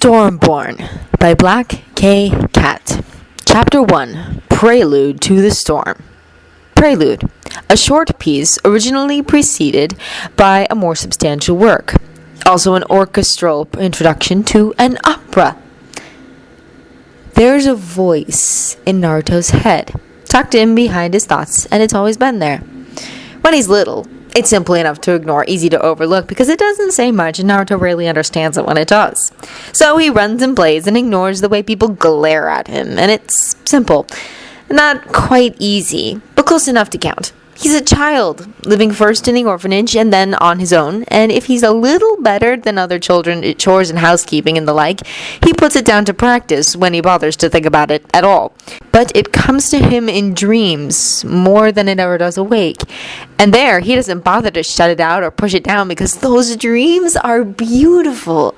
Stormborn by Black K. Cat. Chapter 1. Prelude to the Storm. Prelude. A short piece originally preceded by a more substantial work. Also an orchestral introduction to an opera. There's a voice in Naruto's head, tucked in behind his thoughts, and it's always been there. When he's little, it's simple enough to ignore, easy to overlook, because it doesn't say much and Naruto rarely understands it when it does. So he runs and plays and ignores the way people glare at him, and it's simple. Not quite easy, but close enough to count. He's a child, living first in the orphanage and then on his own, and if he's a little better than other children at chores and housekeeping and the like, he puts it down to practice when he bothers to think about it at all. But it comes to him in dreams more than it ever does awake, and there he doesn't bother to shut it out or push it down because those dreams are beautiful.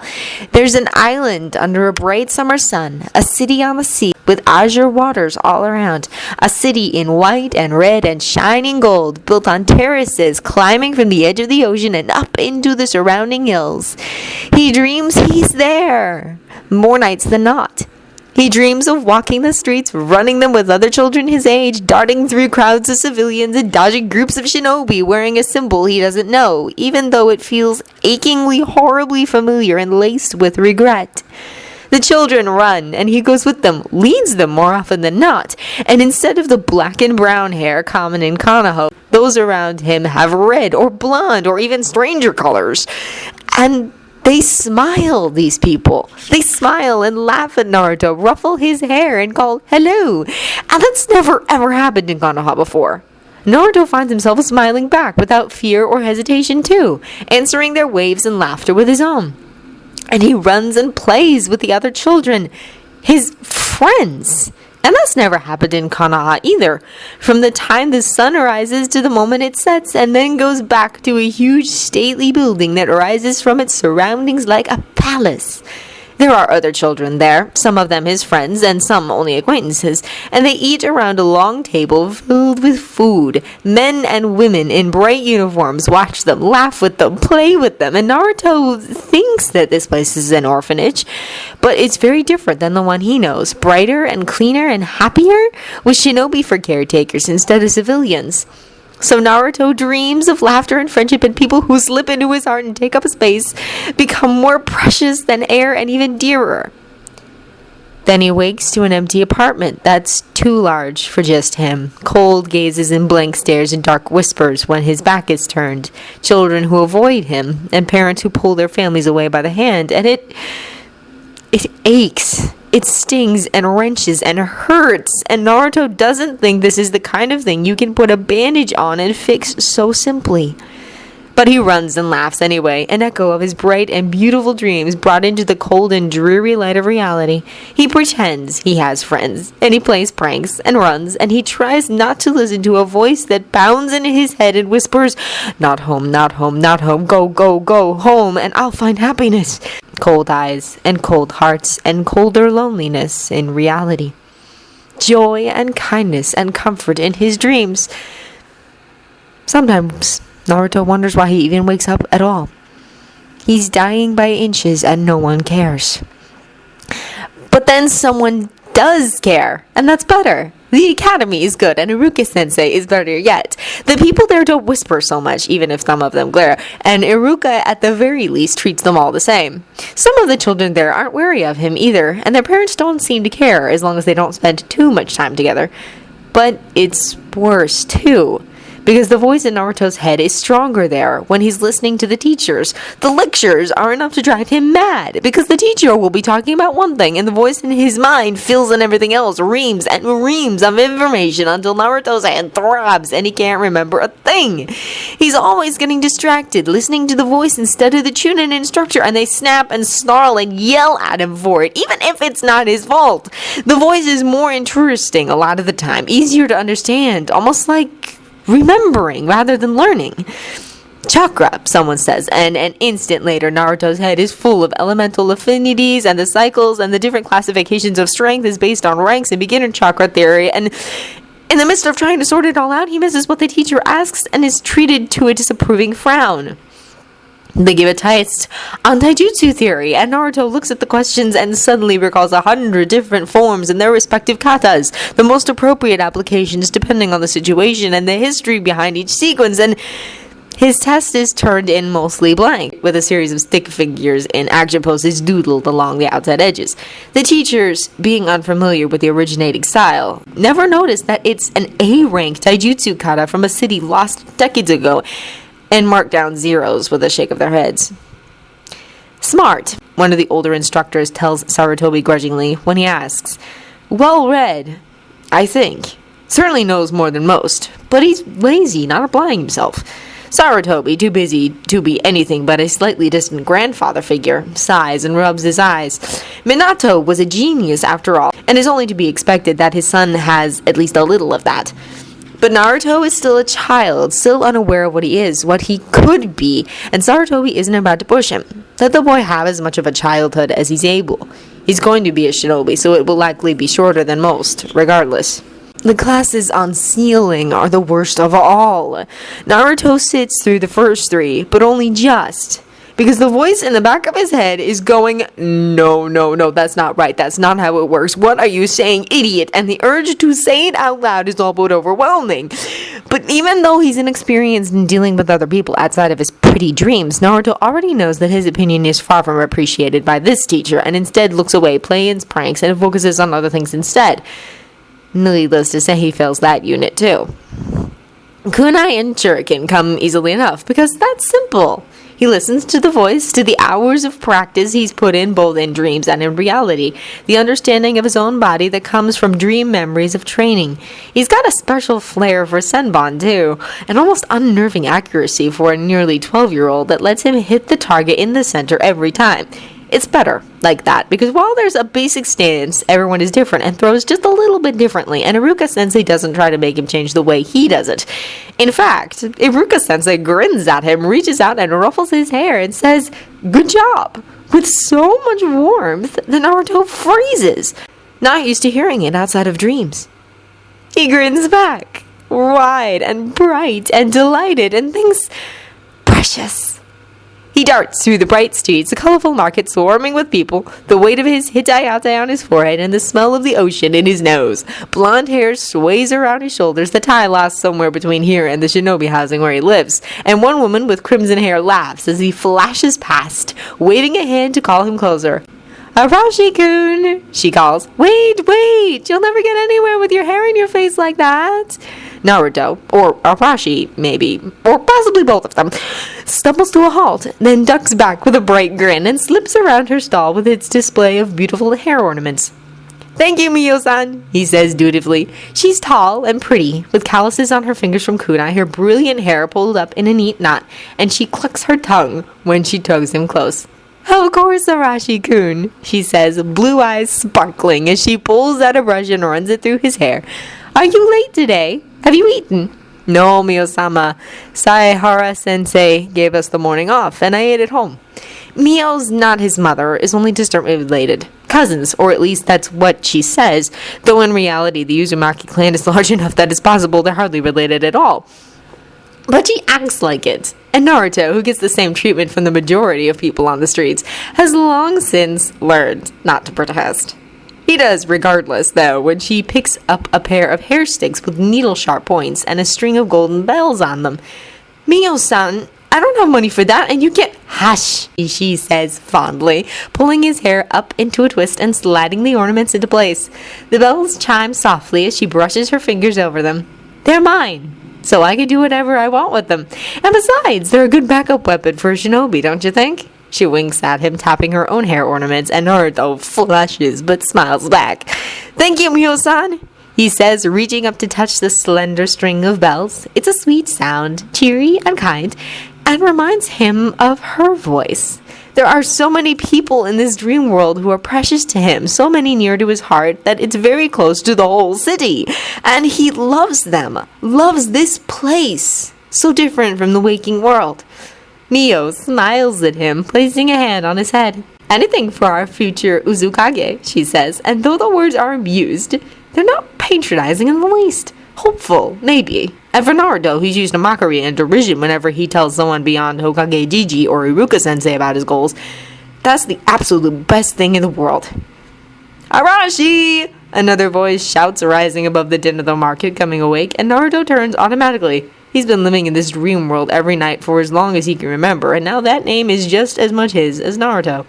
There's an island under a bright summer sun, a city on the sea with azure waters all around, a city in white and red and shining gold, built on terraces climbing from the edge of the ocean and up into the surrounding hills. He dreams he's there more nights than not. He dreams of walking the streets, running them with other children his age, darting through crowds of civilians and dodging groups of shinobi wearing a symbol he doesn't know, even though it feels achingly, horribly familiar and laced with regret. The children run, and he goes with them, leads them more often than not, and instead of the black and brown hair common in Konoha, those around him have red or blonde or even stranger colors. And they smile, these people. They smile and laugh at Naruto, ruffle his hair, and call hello. And that's never ever happened in Konoha before. Naruto finds himself smiling back without fear or hesitation too, answering their waves and laughter with his own. And he runs and plays with the other children, his friends. And that's never happened in Konoha either. From the time the sun rises to the moment it sets, and then goes back to a huge stately building that rises from its surroundings like a palace. There are other children there, some of them his friends, and some only acquaintances, and they eat around a long table filled with food. Men and women in bright uniforms watch them, laugh with them, play with them, and Naruto thinks that this place is an orphanage, but it's very different than the one he knows, brighter and cleaner and happier, with shinobi for caretakers instead of civilians. So Naruto dreams of laughter and friendship, and people who slip into his heart and take up space become more precious than air and even dearer. Then he wakes to an empty apartment that's too large for just him. Cold gazes and blank stares and dark whispers when his back is turned. Children who avoid him, and parents who pull their families away by the hand. And it aches. It stings and wrenches and hurts, and Naruto doesn't think this is the kind of thing you can put a bandage on and fix so simply. But he runs and laughs anyway, an echo of his bright and beautiful dreams brought into the cold and dreary light of reality. He pretends he has friends, and he plays pranks and runs, and he tries not to listen to a voice that pounds in his head and whispers, "Not home, not home, not home, go, go, go, home, and I'll find happiness." Cold eyes and cold hearts and colder loneliness in reality. Joy and kindness and comfort in his dreams. Sometimes Naruto wonders why he even wakes up at all. He's dying by inches and no one cares. But then someone does care, and that's better. The academy is good, and Iruka-sensei is better yet. The people there don't whisper so much, even if some of them glare, and Iruka at the very least treats them all the same. Some of the children there aren't wary of him either, and their parents don't seem to care as long as they don't spend too much time together. But it's worse too, because the voice in Naruto's head is stronger there when he's listening to the teachers. The lectures are enough to drive him mad, because the teacher will be talking about one thing, and the voice in his mind fills in everything else, reams and reams of information until Naruto's head throbs and he can't remember a thing. He's always getting distracted, listening to the voice instead of the Chunin instructor, and they snap and snarl and yell at him for it, even if it's not his fault. The voice is more interesting a lot of the time, easier to understand, almost like remembering rather than learning. Chakra, someone says, and an instant later Naruto's head is full of elemental affinities, and the cycles and the different classifications of strength is based on ranks and beginner chakra theory, and in the midst of trying to sort it all out, he misses what the teacher asks and is treated to a disapproving frown. They give a test on taijutsu theory, and Naruto looks at the questions and suddenly recalls 100 different forms and their respective katas, the most appropriate applications depending on the situation and the history behind each sequence, and his test is turned in mostly blank, with a series of stick figures in action poses doodled along the outside edges. The teachers, being unfamiliar with the originating style, never noticed that it's an A-rank taijutsu kata from a city lost decades ago, and mark down zeros with a shake of their heads. Smart, one of the older instructors tells Sarutobi grudgingly when he asks. Well read, I think. Certainly knows more than most, but he's lazy, not applying himself. Sarutobi, too busy to be anything but a slightly distant grandfather figure, sighs and rubs his eyes. Minato was a genius after all, and is only to be expected that his son has at least a little of that. But Naruto is still a child, still unaware of what he is, what he could be, and Sarutobi isn't about to push him. Let the boy have as much of a childhood as he's able. He's going to be a shinobi, so it will likely be shorter than most, regardless. The classes on sealing are the worst of all. Naruto sits through the first 3, but only just. Because the voice in the back of his head is going, no, that's not right, that's not how it works, what are you saying, idiot? And the urge to say it out loud is all but overwhelming. But even though he's inexperienced in dealing with other people outside of his pretty dreams, Naruto already knows that his opinion is far from appreciated by this teacher, and instead looks away, plays pranks, and focuses on other things instead. Needless to say, he fails that unit too. Kunai and Shuriken come easily enough, because that's simple. He listens to the voice, to the hours of practice he's put in both in dreams and in reality, the understanding of his own body that comes from dream memories of training. He's got a special flair for Senbon too, an almost unnerving accuracy for a nearly 12-year-old that lets him hit the target in the center every time. It's better like that, because while there's a basic stance, everyone is different and throws just a little bit differently, and Iruka-sensei doesn't try to make him change the way he does it. In fact, Iruka-sensei grins at him, reaches out and ruffles his hair and says, "Good job," with so much warmth that Naruto freezes, not used to hearing it outside of dreams. He grins back, wide and bright and delighted, and thinks, precious. He darts through the bright streets, the colorful market swarming with people, the weight of his hitayate on his forehead, and the smell of the ocean in his nose. Blonde hair sways around his shoulders, the tie lost somewhere between here and the shinobi housing where he lives, and one woman with crimson hair laughs as he flashes past, waving a hand to call him closer. "Arashi-kun," she calls. Wait, you'll never get anywhere with your hair in your face like that." Naruto, or Arashi, maybe, or possibly both of them, stumbles to a halt, then ducks back with a bright grin and slips around her stall with its display of beautiful hair ornaments. "Thank you, Mio-san," he says dutifully. She's tall and pretty, with calluses on her fingers from kunai, her brilliant hair pulled up in a neat knot, and she clucks her tongue when she tugs him close. "Of course, Arashi-kun," she says, blue eyes sparkling as she pulls out a brush and runs it through his hair. "Are you late today? Have you eaten?" "No, Mio-sama. Saihara-sensei gave us the morning off, and I ate at home." Mio's not his mother, is only distantly related. Cousins, or at least that's what she says, though in reality the Uzumaki clan is large enough that it's possible they're hardly related at all. But she acts like it. And Naruto, who gets the same treatment from the majority of people on the streets, has long since learned not to protest. He does regardless, though, when she picks up a pair of hair sticks with needle-sharp points and a string of golden bells on them. "Mio-san, I don't have money for that, and you can't—" "Hush," she says fondly, pulling his hair up into a twist and sliding the ornaments into place. The bells chime softly as she brushes her fingers over them. "They're mine, so I can do whatever I want with them. And besides, they're a good backup weapon for a shinobi, don't you think?" She winks at him, tapping her own hair ornaments, and Naruto flushes but smiles back. "Thank you, Mio-san," he says, reaching up to touch the slender string of bells. It's a sweet sound, cheery and kind, and reminds him of her voice. There are so many people in this dream world who are precious to him, so many near to his heart that it's very close to the whole city. And he loves them, loves this place, so different from the waking world. Mio smiles at him, placing a hand on his head. "Anything for our future Uzukage," she says, and though the words are amused, they're not patronizing in the least. Hopeful, maybe. And for Naruto, he's used to mockery and derision whenever he tells someone beyond Hokage Jiji or Iruka-sensei about his goals. That's the absolute best thing in the world. Arashi! Another voice shouts, rising above the din of the market, coming awake, and Naruto turns automatically. He's been living in this dream world every night for as long as he can remember, and now that name is just as much his as Naruto.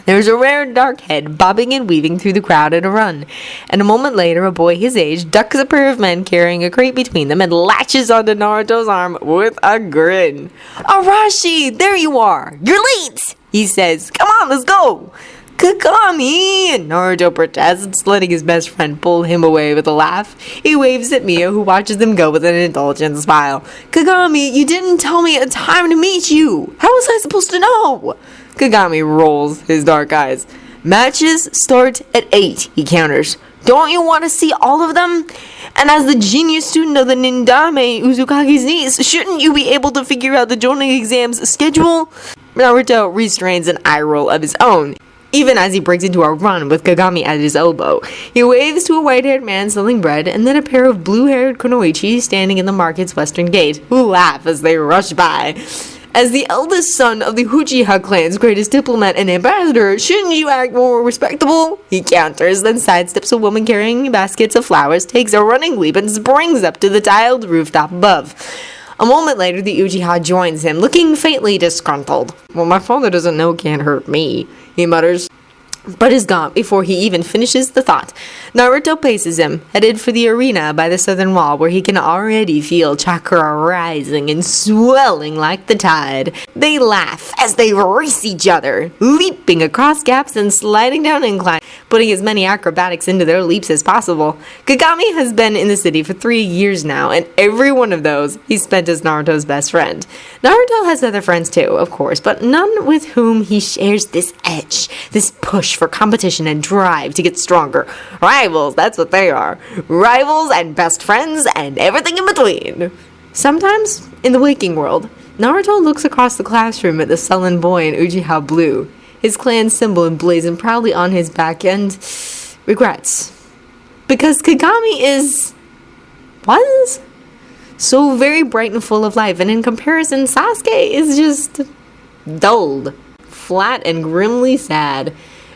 There's a rare dark head bobbing and weaving through the crowd at a run, and a moment later a boy his age ducks a pair of men carrying a crate between them and latches onto Naruto's arm with a grin. Arashi, there you are! You're late! He says, come on, let's go! Kagami! Naruto protests, letting his best friend pull him away with a laugh. He waves at Mio, who watches them go with an indulgent smile. Kagami, you didn't tell me a time to meet you! How was I supposed to know? Kagami rolls his dark eyes. Matches start at 8, he counters. Don't you want to see all of them? And as the genius student of the Nindame Uzukage's niece, shouldn't you be able to figure out the Jonin exam's schedule? Naruto restrains an eye roll of his own, even as he breaks into a run with Kagami at his elbow. He waves to a white-haired man selling bread, and then a pair of blue-haired kunoichi standing in the market's western gate, who laugh as they rush by. As the eldest son of the Uchiha clan's greatest diplomat and ambassador, shouldn't you act more respectable? He counters, then sidesteps a woman carrying baskets of flowers, takes a running leap, and springs up to the tiled rooftop above. A moment later, the Uchiha joins him, looking faintly disgruntled. Well, my father doesn't know can't hurt me, he mutters, but is gone before he even finishes the thought. Naruto paces him, headed for the arena by the southern wall, where he can already feel chakra rising and swelling like the tide. They laugh as they race each other, leaping across gaps and sliding down inclines, putting as many acrobatics into their leaps as possible. Kagami has been in the city for 3 years now, and every one of those he spent as Naruto's best friend. Naruto has other friends too, of course, but none with whom he shares this edge, this push for competition and drive to get stronger. Rivals, that's what they are. Rivals and best friends and everything in between. Sometimes, in the waking world, Naruto looks across the classroom at the sullen boy in Uchiha blue, his clan symbol emblazoned proudly on his back, and regrets. Because Kagami was so very bright and full of life, and in comparison, Sasuke is just dulled, flat, and grimly sad.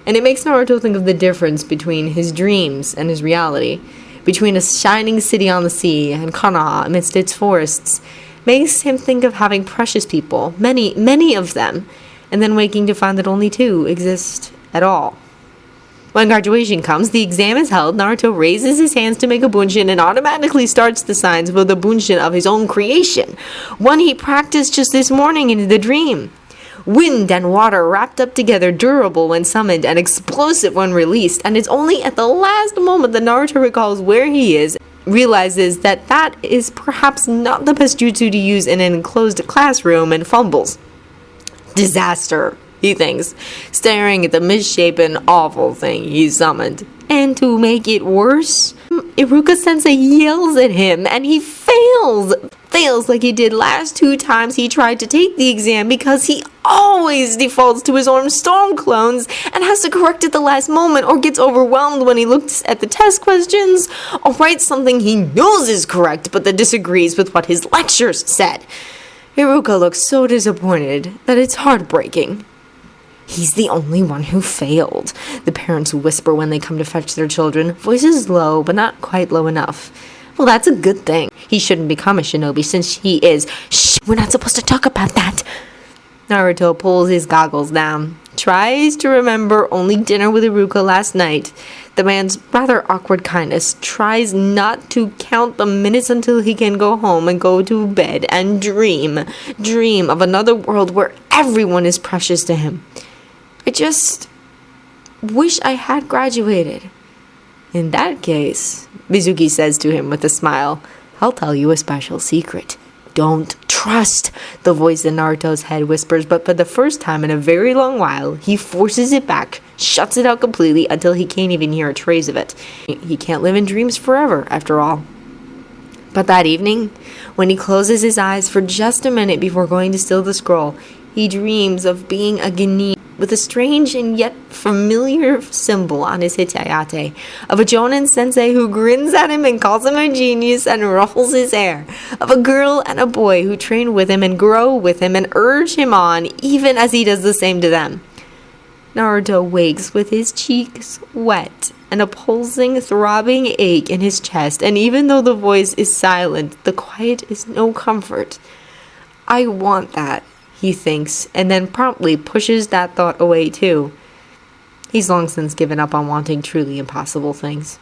And it makes Naruto think of the difference between his dreams and his reality, between a shining city on the sea and Konoha amidst its forests. Makes him think of having precious people, many, many of them, and then waking to find that only 2 exist at all. When graduation comes, the exam is held, Naruto raises his hands to make a bunshin and automatically starts the signs for the bunshin of his own creation, one he practiced just this morning in the dream. Wind and water wrapped up together, durable when summoned and explosive when released, and it's only at the last moment that Naruto recalls where he is, realizes that that is perhaps not the best jutsu to use in an enclosed classroom, and fumbles. Disaster, he thinks, staring at the misshapen, awful thing he summoned. And to make it worse, Iruka-sensei yells at him, and he fails like he did last 2 times he tried to take the exam, because he always defaults to his own storm clones and has to correct at the last moment, or gets overwhelmed when he looks at the test questions, or writes something he knows is correct but that disagrees with what his lectures said. Iruka looks so disappointed that it's heartbreaking. He's the only one who failed, the parents whisper when they come to fetch their children, voices low but not quite low enough. Well, that's a good thing. He shouldn't become a shinobi since he is. Shh, we're not supposed to talk about that. Naruto pulls his goggles down, tries to remember only dinner with Iruka last night. The man's rather awkward kindness, tries not to count the minutes until he can go home and go to bed and dream of another world where everyone is precious to him. I just wish I had graduated. In that case, Mizuki says to him with a smile, I'll tell you a special secret. Don't trust, the voice in Naruto's head whispers, but for the first time in a very long while, he forces it back, shuts it out completely until he can't even hear a trace of it. He can't live in dreams forever, after all. But that evening, when he closes his eyes for just a minute before going to steal the scroll, he dreams of being a genin with a strange and yet familiar symbol on his hitayate of a Jonin sensei who grins at him and calls him a genius and ruffles his hair, of a girl and a boy who train with him and grow with him and urge him on even as he does the same to them. Naruto wakes with his cheeks wet and a pulsing, throbbing ache in his chest, and even though the voice is silent, the quiet is no comfort. I want that, he thinks, and then promptly pushes that thought away too. He's long since given up on wanting truly impossible things.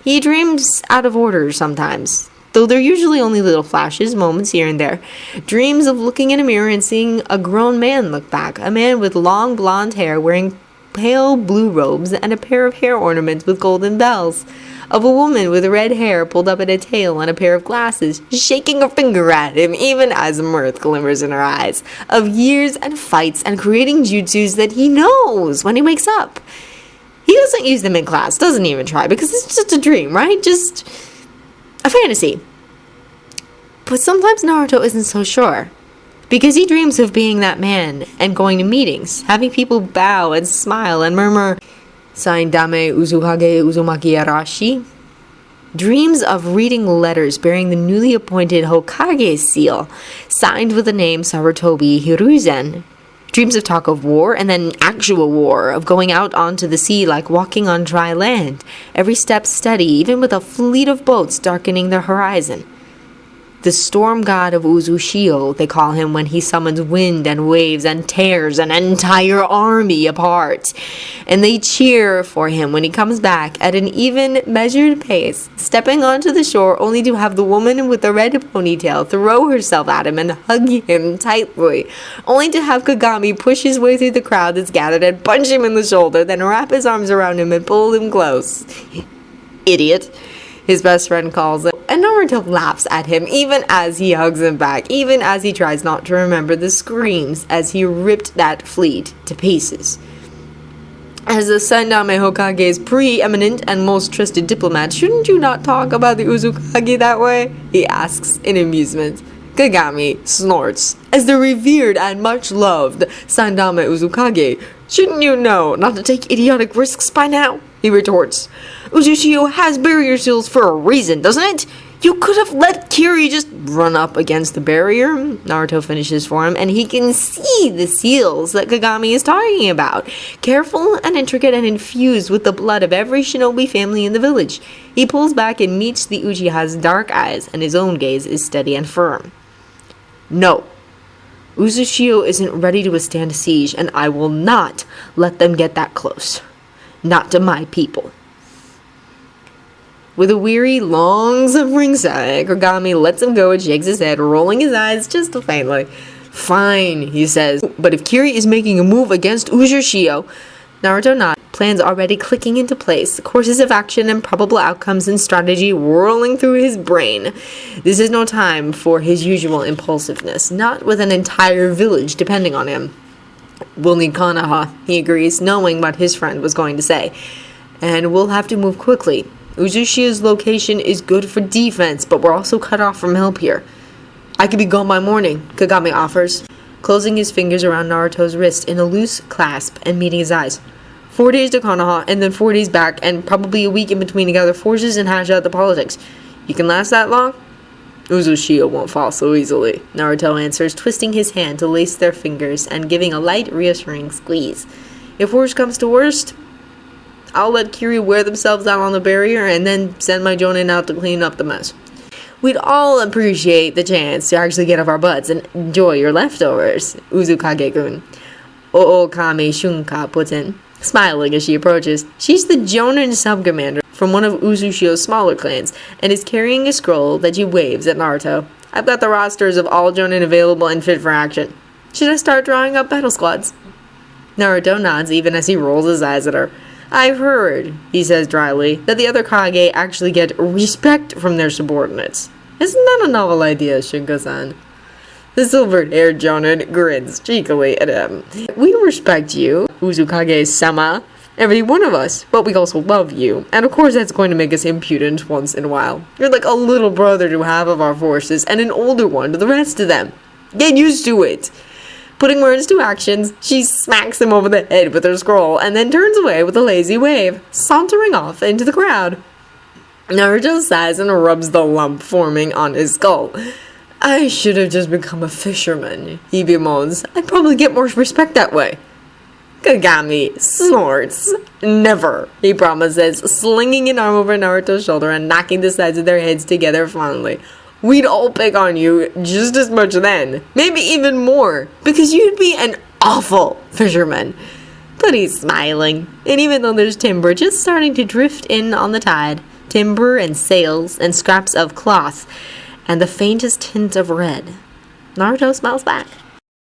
He dreams out of order sometimes, though they're usually only little flashes, moments here and there. Dreams of looking in a mirror and seeing a grown man look back, a man with long blonde hair wearing pale blue robes and a pair of hair ornaments with golden bells. Of a woman with red hair pulled up at a tail and a pair of glasses, shaking a finger at him even as mirth glimmers in her eyes. Of years and fights and creating jutsus that he knows when he wakes up. He doesn't use them in class, doesn't even try, because it's just a dream, right? Just a fantasy. But sometimes Naruto isn't so sure, because he dreams of being that man and going to meetings, having people bow and smile and murmur, Saindame Uzuhage Uzumaki Arashi. Dreams of reading letters bearing the newly appointed Hokage seal, signed with the name Sarutobi Hiruzen. Dreams of talk of war, and then actual war, of going out onto the sea like walking on dry land, every step steady, even with a fleet of boats darkening the horizon. The storm god of Uzushio, they call him when he summons wind and waves and tears an entire army apart. And they cheer for him when he comes back at an even, measured pace, stepping onto the shore only to have the woman with the red ponytail throw herself at him and hug him tightly, only to have Kagami push his way through the crowd that's gathered and punch him in the shoulder, then wrap his arms around him and pull him close. Idiot, his best friend calls him. And Naruto laughs at him even as he hugs him back, even as he tries not to remember the screams as he ripped that fleet to pieces. As the Saindame Hokage's preeminent and most trusted diplomat, shouldn't you not talk about the Uzukage that way? He asks in amusement. Kagami snorts. As the revered and much loved Saindame Uzukage, shouldn't you know not to take idiotic risks by now? He retorts. Uzushio has barrier seals for a reason, doesn't it? You could have let Kiri just run up against the barrier. Naruto finishes for him, and he can see the seals that Kagami is talking about. Careful and intricate and infused with the blood of every shinobi family in the village. He pulls back and meets the Uchiha's dark eyes, and his own gaze is steady and firm. No. Uzushio isn't ready to withstand a siege, and I will not let them get that close. Not to my people. With a weary, long suffering sigh, Kagami lets him go and shakes his head, rolling his eyes just faintly. Fine, he says, but if Kiri is making a move against Uzushio, Naruto nods, plans already clicking into place, courses of action and probable outcomes and strategy whirling through his brain. This is no time for his usual impulsiveness, not with an entire village depending on him. We'll need Konoha, he agrees, knowing what his friend was going to say. And we'll have to move quickly. Uzushio's location is good for defense, but we're also cut off from help here. I could be gone by morning, Kagami offers, closing his fingers around Naruto's wrist in a loose clasp and meeting his eyes. 4 days to Konoha, and then 4 days back, and probably a week in between to gather forces and hash out the politics. You can last that long? Uzushio won't fall so easily, Naruto answers, twisting his hand to lace their fingers and giving a light, reassuring squeeze. If worst comes to worst, I'll let Kiri wear themselves out on the barrier and then send my Jonin out to clean up the mess. We'd all appreciate the chance to actually get off our butts and enjoy your leftovers, Uzukage-kun. Ookami Shunka puts in, smiling as she approaches. She's the Jonin sub-commander from one of Uzushio's smaller clans, and is carrying a scroll that she waves at Naruto. I've got the rosters of all Jonin available and fit for action. Should I start drawing up battle squads? Naruto nods even as he rolls his eyes at her. I've heard, he says dryly, that the other Kage actually get respect from their subordinates. Isn't that a novel idea, Shinko-san? The silver-haired Jonin grins cheekily at him. We respect you, Uzukage-sama, every one of us, but we also love you. And of course that's going to make us impudent once in a while. You're like a little brother to half of our forces, and an older one to the rest of them. Get used to it. Putting words to actions, she smacks him over the head with her scroll and then turns away with a lazy wave, sauntering off into the crowd. Naruto sighs and rubs the lump forming on his skull. I should have just become a fisherman, he bemoans. I'd probably get more respect that way. Kagami snorts. Never, he promises, slinging an arm over Naruto's shoulder and knocking the sides of their heads together fondly. We'd all pick on you just as much then, maybe even more, because you'd be an awful fisherman. But he's smiling, and even though there's timber just starting to drift in on the tide, timber and sails and scraps of cloth, and the faintest hint of red, Naruto smiles back.